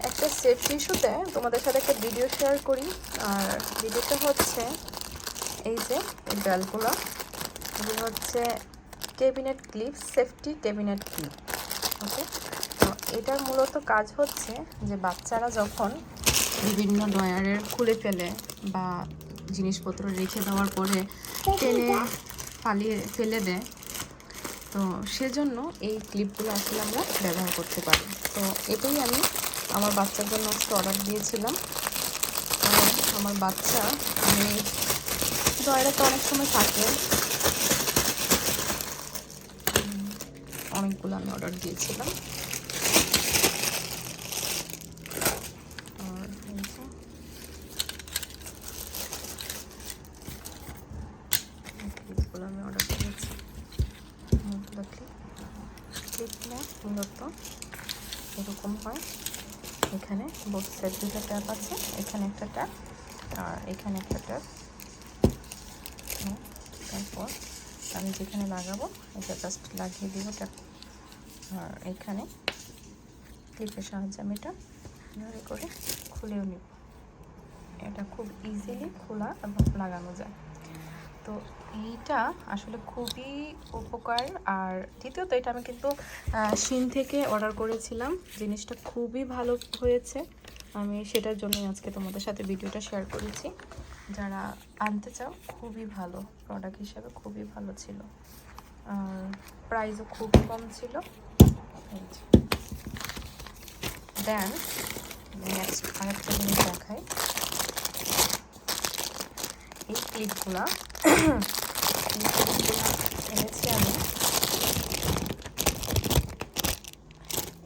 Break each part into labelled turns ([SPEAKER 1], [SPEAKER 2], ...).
[SPEAKER 1] একটা সেফটি ইস্যুতে তোমাদের সাথে একটা ভিডিও শেয়ার করি। আর ভিডিওটা হচ্ছে এই যে এই বেলগুলো, এগুলো হচ্ছে cabinet clip, safety cabinet clip. Okay, তো এটার মূলত কাজ হচ্ছে যে বাচ্চারা যখন বিভিন্ন ড্রয়ারের খুলে ফেলে বা জিনিসপত্র রেখে দেওয়ার পরে টেনে ফেলে দেয়, তো সেজন্য এই ক্লিপগুলো আসলে আমরা ব্যবহার করতে পারি। তো এটাই আমি আমার বাচ্চার জন্য আজকে অর্ডার দিয়েছিলাম। আর আমার বাচ্চা আমি ড্রয়ারে তো অনেক সময় থাকে, অনেকগুলো আমি অর্ডার দিয়েছিলাম। আর ক্লিপগুলো আমি অর্ডার দিয়েছি। ক্লিপগুলো মূলত এরকম হয়, এখানে বোথ সাইড দুটো ট্যাপ আছে, এখানে একটা ট্যাপ আর এখানে একটা ট্যাপ। তারপর আমি যেখানে লাগাবো এটা জাস্ট লাগিয়ে দিব ট্যাপ, আর এখানে ক্লিপের সাহায্যে আমি এটা ধরে করে খুলেও নিব। এটা খুব ইজিলি খোলা এবং লাগানো যায়। তো এইটা আসলে খুবই উপকার। আর দ্বিতীয়ত এটা আমি কিন্তু শিন থেকে অর্ডার করেছিলাম, জিনিসটা খুবই ভালো হয়েছে। আমি সেটার জন্যই আজকে তোমাদের সাথে ভিডিওটা শেয়ার করেছি। যারা আনতে চাও, খুবই ভালো প্রোডাক্ট হিসেবে, খুবই ভালো ছিল। আর প্রাইসও খুবই কম ছিল। দেন নেক্সট আরেকটা জিনিস দেখাই, এই ক্লিপগুলা এনেছি আমি।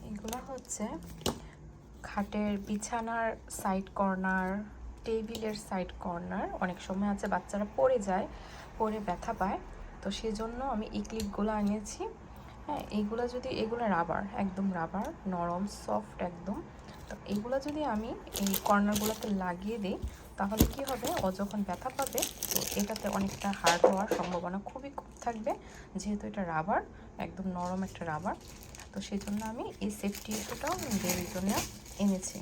[SPEAKER 1] এগুলো হচ্ছে খাটের বিছানার সাইড কর্নার, টেবিলের সাইড কর্নার। অনেক সময় আছে বাচ্চারা পড়ে যায়, পড়ে ব্যথা পায়, তো সেজন্য আমি এই ক্লিপগুলো আনিয়েছি। হ্যাঁ, এগুলো রাবার, একদম রাবার, নরম সফট একদম। তো এইগুলো যদি আমি এই কর্নারগুলোতে লাগিয়ে দিই, তাহলে কি হবে, ও যখন ব্যথা পাবে তো এটাতে অনেকটা হার্ড হওয়ার সম্ভাবনা খুবই কম থাকবে, যেহেতু এটা রাবার, একদম নরম একটা রাবার। তো সেই জন্য আমি এই সেফটি ইস্যুটাও বেবির জন্য এনেছি।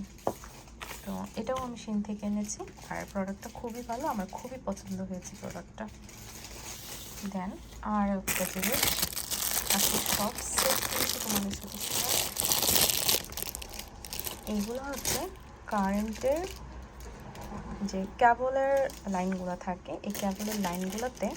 [SPEAKER 1] তো এটাও আমি শিন থেকে এনেছি, আর প্রোডাক্টটা খুবই ভালো, আমার খুবই পছন্দ হয়েছে প্রোডাক্টটা। দেন আর একটা জিনিস, আজকে সব সেফটি ইস্যু তোমাদের সাথে এইগুলো হচ্ছে কারেন্টের যে ক্যাবলের লাইনগুলো থাকে, এই ক্যাবলের লাইনগুলোতে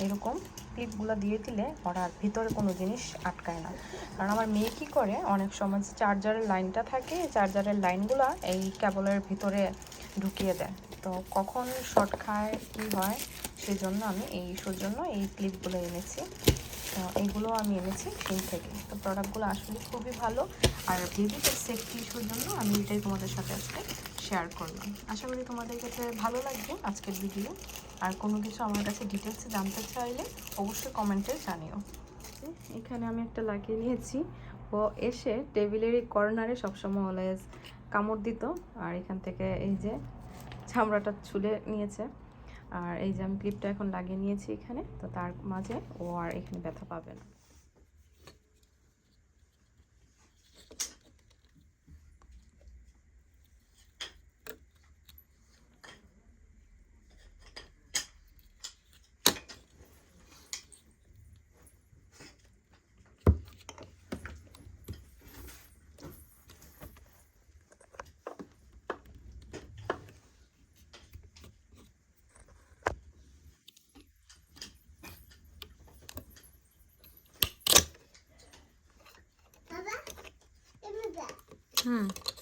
[SPEAKER 1] এরকম ক্লিপগুলো দিয়ে দিলে ওরা ভিতরে কোনো জিনিস আটকায় না। কারণ আমার মেয়ে কী করে, অনেক সময় যে চার্জারের লাইনটা থাকে, চার্জারের লাইনগুলো এই ক্যাবলের ভিতরে ঢুকিয়ে দেয়, তো কখন শর্ট খায় কী হয়, সেই জন্য আমি এই ইস্যুর জন্য এই ক্লিপগুলো এনেছি। তো এইগুলো আমি এনেছি শিন থেকে। তো প্রোডাক্টগুলো আসলে খুবই ভালো, আর বেবিদের সেফটি ইস্যুর জন্য আমি এটাই তোমাদের সাথে আজকে শেয়ার করলাম। আশা করি তোমাদের কাছে ভালো লাগবে আজকের ভিডিও। আর কোনো কিছু আমার কাছে ডিটেলসে জানতে চাইলে অবশ্যই কমেন্টে জানিও। এখানে আমি একটা লাগিয়ে নিয়েছি, ও এসে টেবিলের কর্নারে সবসময় অলওয়েজ কামড় দিত, আর এখান থেকে এই যে চামড়াটা ছুলে নিয়েছে। আর এই যে আমি ক্লিপটা এখন লাগিয়ে নিয়েছি এখানে, তো তার মাঝে ও আর এখানে ব্যথা পাবে না।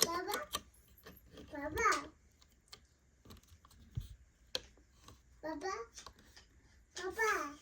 [SPEAKER 2] Baba, Baba, Baba, Baba.